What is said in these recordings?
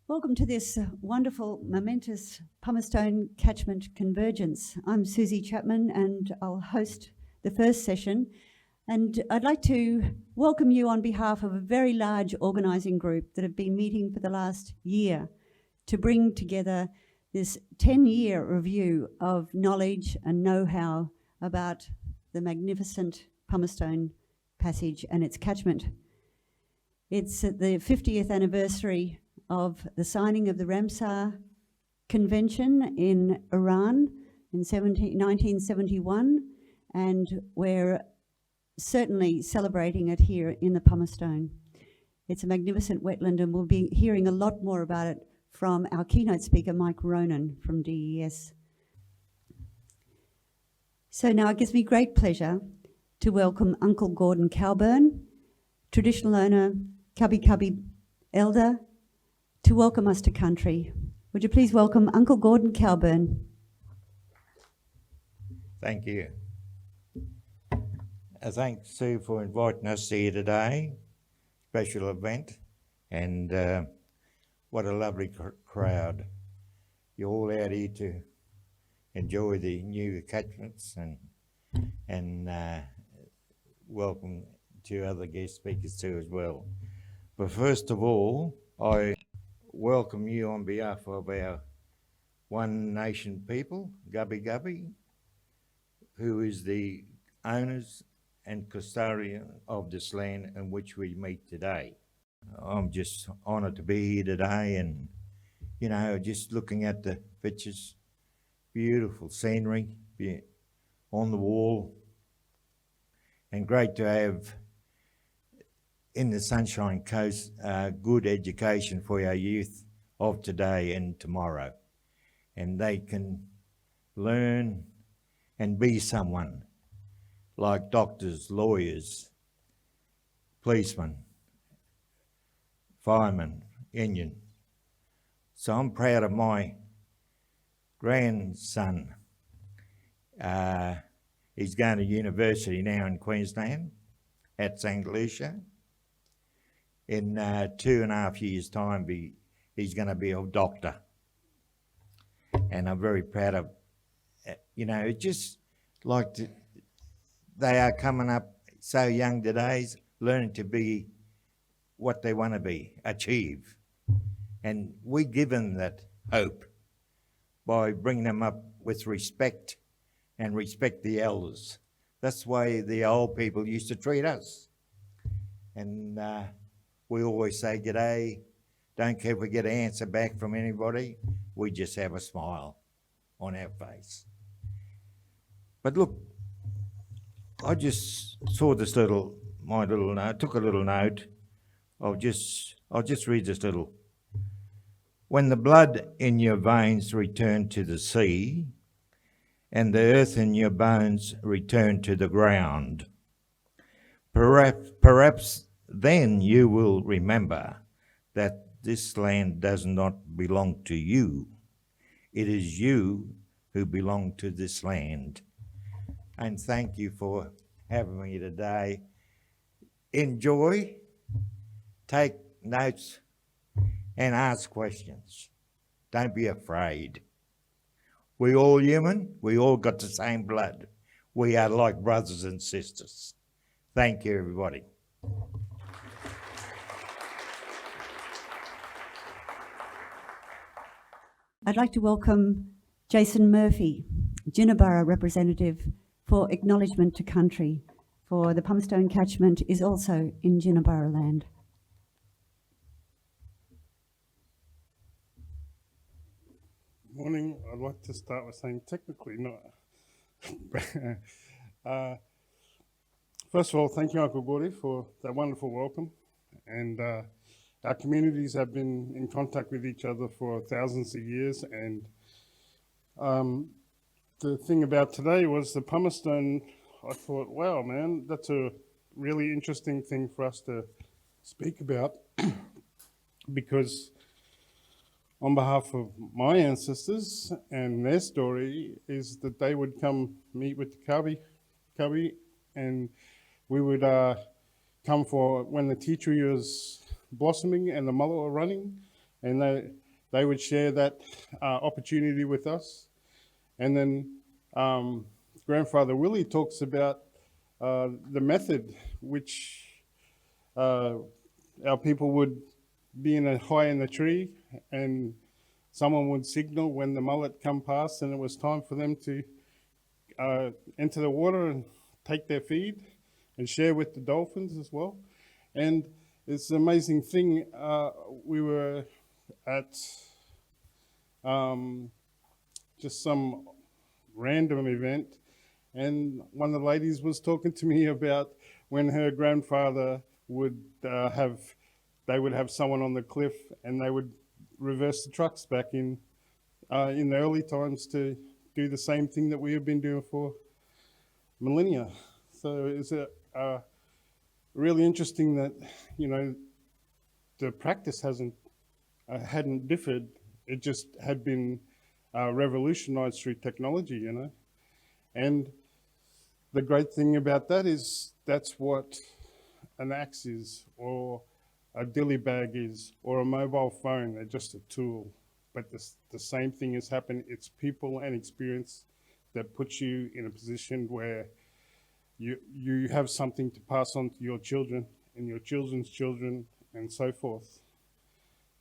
Welcome to this wonderful, momentous Pumicestone Catchment Convergence. I'm Susie Chapman and I'll host the first session. And I'd like to welcome you on behalf of a very large organising group that have been meeting for the last year to bring together this 10-year review of knowledge and know-how about the magnificent Pumicestone Passage and its catchment. It's at the 50th anniversary of the signing of the Ramsar Convention in Iran in 1971, and we're certainly celebrating it here in the Pumicestone. It's a magnificent wetland, and we'll be hearing a lot more about it from our keynote speaker, Mike Ronan from DES. So now it gives me great pleasure to welcome Uncle Gordon Calburn, traditional owner, Cubby Cubby elder, to welcome us to country. Would you please welcome Uncle Gordon Calburn? Thank you. Thanks, Sue, for inviting us here today. Special event, and what a lovely crowd. You're all out here to enjoy the new catchments and welcome to other guest speakers too as well. But first of all, I welcome you on behalf of our One Nation people, Gubby Gubby, who is the owners and custodian of this land in which we meet today. I'm just honoured to be here today, and you know, just looking at the pictures, beautiful scenery on the wall, and great to have in the Sunshine Coast good education for our youth of today and tomorrow, and they can learn and be someone like doctors, lawyers, policemen, firemen, Indian. So I'm proud of my grandson. He's going to university now in Queensland at St. Lucia. In 2.5 years' time, he's going to be a doctor. And I'm very proud of, you know, just like they are coming up so young today, learning to be what they want to be, achieve. And we give them that hope by bringing them up with respect and respect the elders. That's the way the old people used to treat us. And we always say g'day, don't care if we get an answer back from anybody, we just have a smile on our face. But look, I just saw this my little note, took a little note. I'll just read this little. When the blood in your veins return to the sea, and the earth in your bones return to the ground, perhaps then you will remember that this land does not belong to you. It is you who belong to this land. And thank you for having me today. Enjoy, take notes, and ask questions. Don't be afraid. We all human, we all got the same blood. We are like brothers and sisters. Thank you, everybody. I'd like to welcome Jason Murphy, Jinnaburra representative for Acknowledgment to Country, for the Pumicestone catchment is also in Jinnaburra land. Morning. I'd like to start with saying technically not. First of all, thank you, Uncle Gordy, for that wonderful welcome. And our communities have been in contact with each other for thousands of years. And the thing about today was the Pumicestone. I thought, wow, man, that's a really interesting thing for us to speak about because on behalf of my ancestors and their story is that they would come meet with the Cubby, and we would come for when the tea tree was blossoming and the mullet were running, and they would share that opportunity with us. And then Grandfather Willie talks about the method which our people would be high in the tree, and someone would signal when the mullet come past and it was time for them to enter the water and take their feed and share with the dolphins as well. And it's an amazing thing. We were at just some random event, and one of the ladies was talking to me about when her grandfather would they would have someone on the cliff, and they would reverse the trucks back in the early times to do the same thing that we have been doing for millennia. So it's really interesting that, you know, the practice hadn't differed. It just had been revolutionized through technology, you know. And the great thing about that is that's what an axe is, or a dilly bag is, or a mobile phone. They're just a tool. But the same thing has happened. It's people and experience that puts you in a position where you have something to pass on to your children and your children's children and so forth.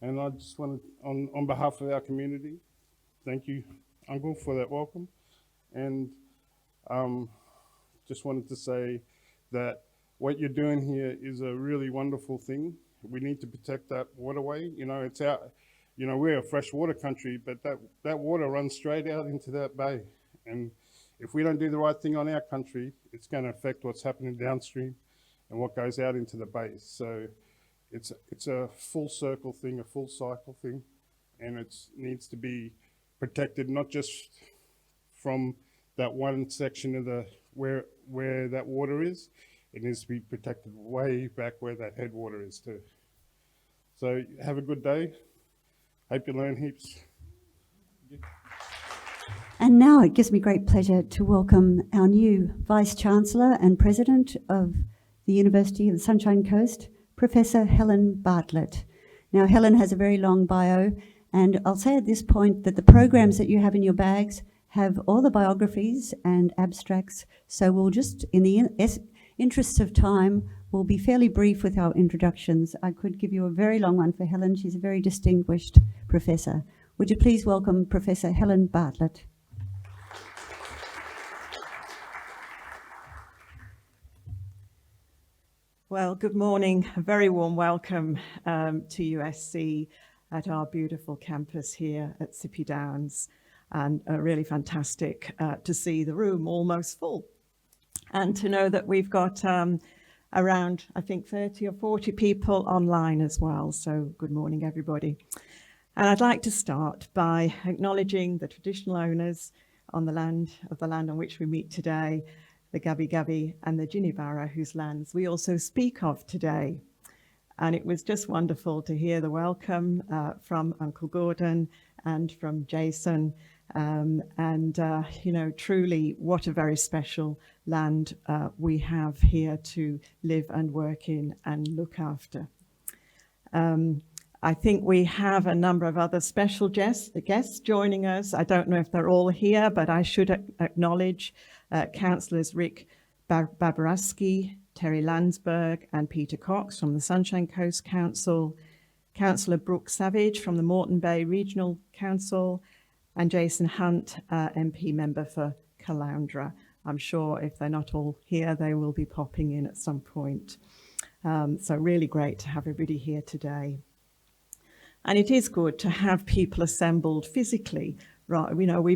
And I just want to, on behalf of our community, thank you, Uncle, for that welcome. And just wanted to say that what you're doing here is a really wonderful thing. We need to protect that waterway. You know, it's out, you know, we're a freshwater country, but that water runs straight out into that bay. And if we don't do the right thing on our country, it's going to affect what's happening downstream and what goes out into the bay. So it's a full circle thing, a full cycle thing, and it needs to be protected, not just from that one section of the where that water is. It needs to be protected way back where that headwater is too. So have a good day. Hope you learn heaps. And now it gives me great pleasure to welcome our new Vice-Chancellor and President of the University of the Sunshine Coast, Professor Helen Bartlett. Now, Helen has a very long bio, and I'll say at this point that the programs that you have in your bags have all the biographies and abstracts, so we'll just, in the interests of time, we'll be fairly brief with our introductions. I could give you a very long one for Helen. She's a very distinguished professor. Would you please welcome Professor Helen Bartlett? Well, good morning. A very warm welcome to USC at our beautiful campus here at Sippy Downs, and really fantastic to see the room almost full, and to know that we've got around, I think, 30 or 40 people online as well. So good morning, everybody. And I'd like to start by acknowledging the traditional owners on the land on which we meet today, the Gabi Gabi and the Jinibara, whose lands we also speak of today. And it was just wonderful to hear the welcome from Uncle Gordon and from Jason. You know, truly what a very special land we have here to live and work in and look after. I think we have a number of other special guests joining us. I don't know if they're all here, but I should acknowledge Councillors Rick Babaraski, Terry Landsberg and Peter Cox from the Sunshine Coast Council, Councillor Brooke Savage from the Moreton Bay Regional Council, and Jason Hunt, MP member for Caloundra. I'm sure if they're not all here, they will be popping in at some point. So really great to have everybody here today. And it is good to have people assembled physically. Right, you know,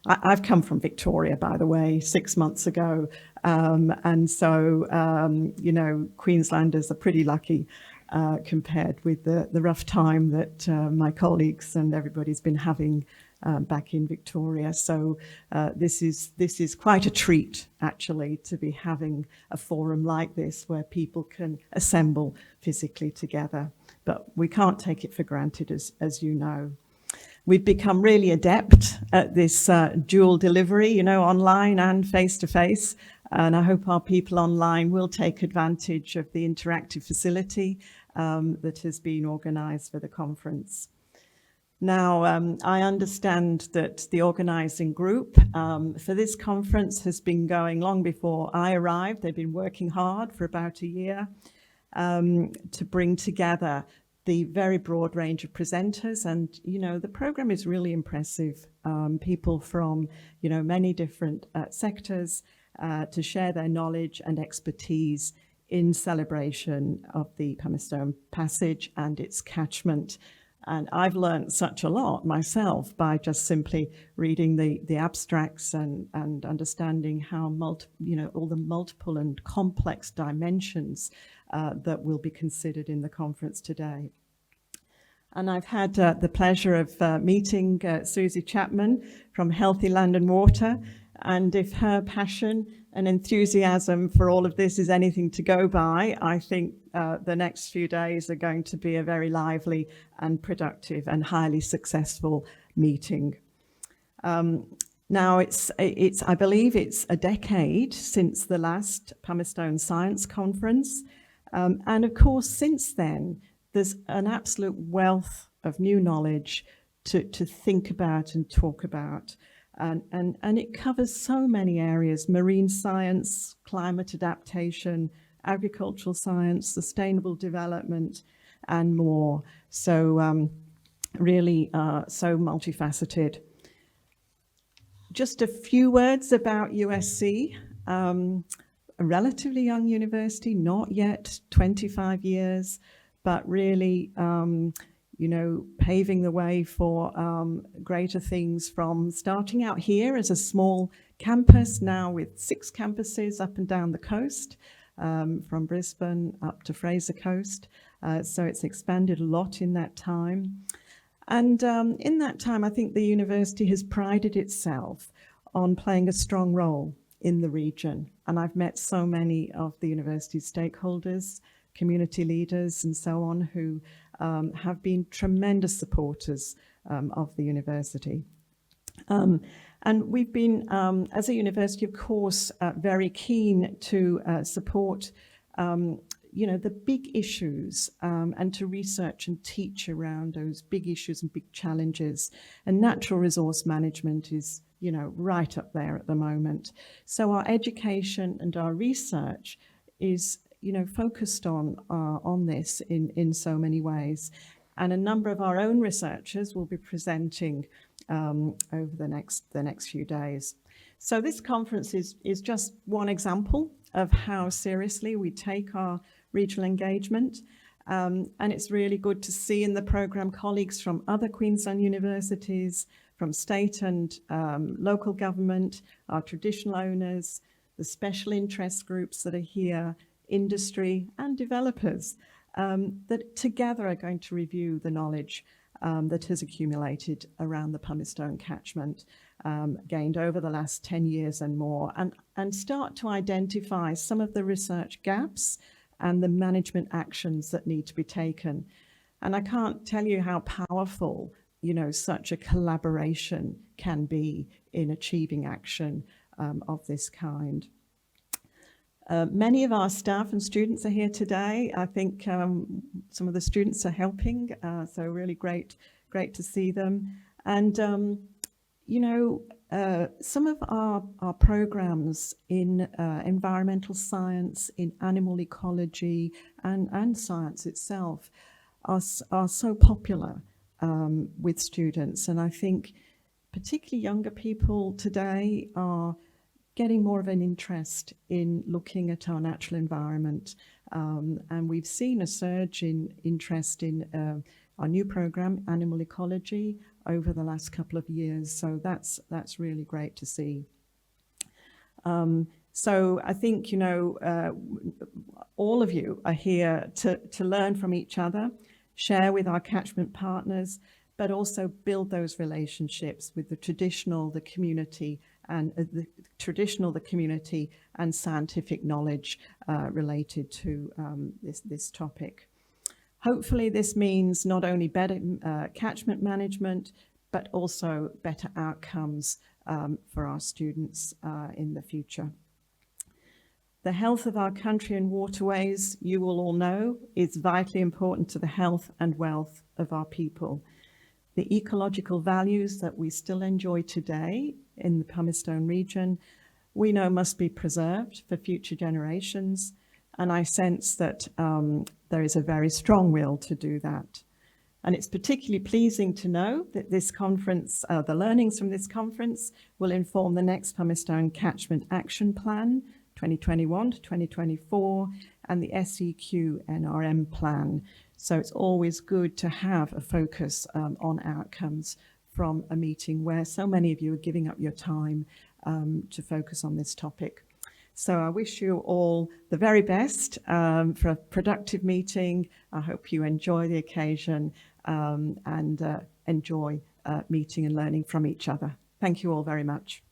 I've come from Victoria, by the way, 6 months ago. And so, you know, Queenslanders are pretty lucky compared with the rough time that my colleagues and everybody's been having back in Victoria. So this is quite a treat, actually, to be having a forum like this where people can assemble physically together. But we can't take it for granted, as you know. We've become really adept at this dual delivery, you know, online and face-to-face. And I hope our people online will take advantage of the interactive facility that has been organised for the conference. Now, I understand that the organising group for this conference has been going long before I arrived. They've been working hard for about a year to bring together the very broad range of presenters. And, you know, the program is really impressive. People from, you know, many different sectors to share their knowledge and expertise in celebration of the Pumice Passage and its catchment. And I've learned such a lot myself by just simply reading the abstracts and understanding how all the multiple and complex dimensions that will be considered in the conference today. And I've had the pleasure of meeting Susie Chapman from Healthy Land and Water. And if her passion and enthusiasm for all of this is anything to go by, I think the next few days are going to be a very lively and productive and highly successful meeting. Now, I believe it's a decade since the last Pumice Science Conference. And of course, since then, there's an absolute wealth of new knowledge to think about and talk about. And it covers so many areas: marine science, climate adaptation, agricultural science, sustainable development, and more. So really so multifaceted. Just a few words about USC. A relatively young university, not yet 25 years, but really you know, paving the way for greater things, from starting out here as a small campus, now with 6 campuses up and down the coast, from Brisbane up to Fraser Coast. So it's expanded a lot in that time. And in that time, I think the university has prided itself on playing a strong role in the region. And I've met so many of the university's stakeholders, community leaders and so on, who have been tremendous supporters of the university. And we've been, as a university, of course, very keen to support, you know, the big issues and to research and teach around those big issues and big challenges. And natural resource management is, you know, right up there at the moment. So our education and our research is, you know, focused on this in so many ways. And a number of our own researchers will be presenting over the next few days. So this conference is just one example of how seriously we take our regional engagement. And it's really good to see in the program colleagues from other Queensland universities, from state and local government, our traditional owners, the special interest groups that are here, industry and developers that together are going to review the knowledge that has accumulated around the Pumice catchment, gained over the last 10 years and more, and start to identify some of the research gaps and the management actions that need to be taken. And I can't tell you how powerful, you know, such a collaboration can be in achieving action of this kind. Many of our staff and students are here today. I think some of the students are helping, so really great to see them. And, you know, some of our programs in environmental science, in animal ecology, and science itself are so popular with students. And I think particularly younger people today are getting more of an interest in looking at our natural environment. And we've seen a surge in interest in our new program, Animal Ecology, over the last couple of years. So that's really great to see. So I think, you know, all of you are here to learn from each other, share with our catchment partners, but also build those relationships with the traditional, the community, and the community and scientific knowledge related to this topic. Hopefully this means not only better catchment management, but also better outcomes for our students in the future. The health of our country and waterways, you will all know, is vitally important to the health and wealth of our people. the ecological values that we still enjoy today in the Pumice Stone region, we know must be preserved for future generations. And I sense that there is a very strong will to do that. And it's particularly pleasing to know that this conference, the learnings from this conference will inform the next Pumice Stone Catchment Action Plan, 2021 to 2024, and the SEQ NRM plan. So it's always good to have a focus on outcomes from a meeting where so many of you are giving up your time to focus on this topic. So I wish you all the very best for a productive meeting. I hope you enjoy the occasion and enjoy meeting and learning from each other. Thank you all very much.